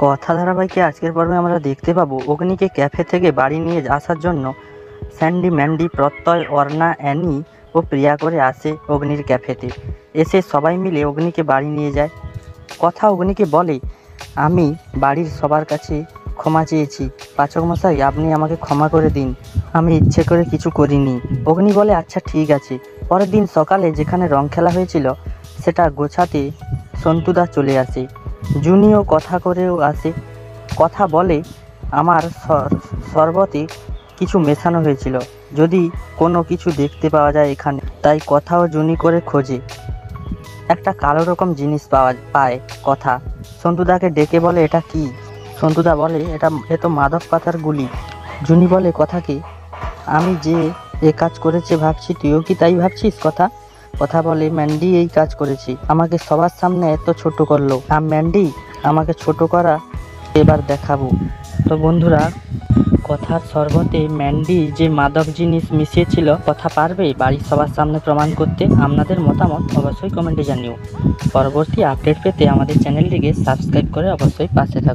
কথা ধারাবাহিকে আজকের পর্বে আমরা দেখতে পাবো অগ্নিকে ক্যাফে থেকে বাড়ি নিয়ে আসার জন্য স্যান্ডি, ম্যান্ডি, প্রত্যয়, অর্ণা, অ্যানি ও প্রিয়া করে আসে অগ্নির ক্যাফেতে। এসে সবাই মিলে অগ্নিকে বাড়ি নিয়ে যায়। কথা অগ্নিকে বলে, আমি বাড়ির সবার কাছে ক্ষমা চেয়েছি, পাচক মশাই আপনি আমাকে ক্ষমা করে দিন, আমি ইচ্ছে করে কিছু করিনি। অগ্নি বলে, আচ্ছা ঠিক আছে। পরের দিন সকালে যেখানে রং খেলা হয়েছিল সেটা গোছাতে সন্তুদা চলে আসে। জুনিও কথা করেও আসে। কথা বলে, আমার শরবতে কিছু মেশানো হয়েছিল, যদি কোনো কিছু দেখতে পাওয়া যায় এখানে। তাই কথাও জুনি করে খোঁজে। একটা কালো রকম জিনিস পায় কথা। সন্তুদাকে ডেকে বলে, এটা কি? সন্তুদা বলে, এ তো মাদক পাতার গুলি। জুনি বলে কথাকে, আমি যে এ কাজ করেছে ভাবছি, তুইও কি তাই ভাবছিস? কথা কথা বলে, ম্যান্ডি এই কাজ করেছি, আমাকে সবার সামনে এত ছোট করলো, আর ম্যান্ডি আমাকে ছোট করা এবার দেখাবো। তো বন্ধুরা, কথার শরবতে ম্যান্ডি যে মাদক জিনিস মিশিয়েছিল, কথা পারবে বাড়ির সবার সামনে প্রমাণ করতে? আপনাদের মতামত অবশ্যই কমেন্টে জানিও। পরবর্তী আপডেট পেতে আমাদের চ্যানেলটিকে সাবস্ক্রাইব করে অবশ্যই পাশে থাকুন।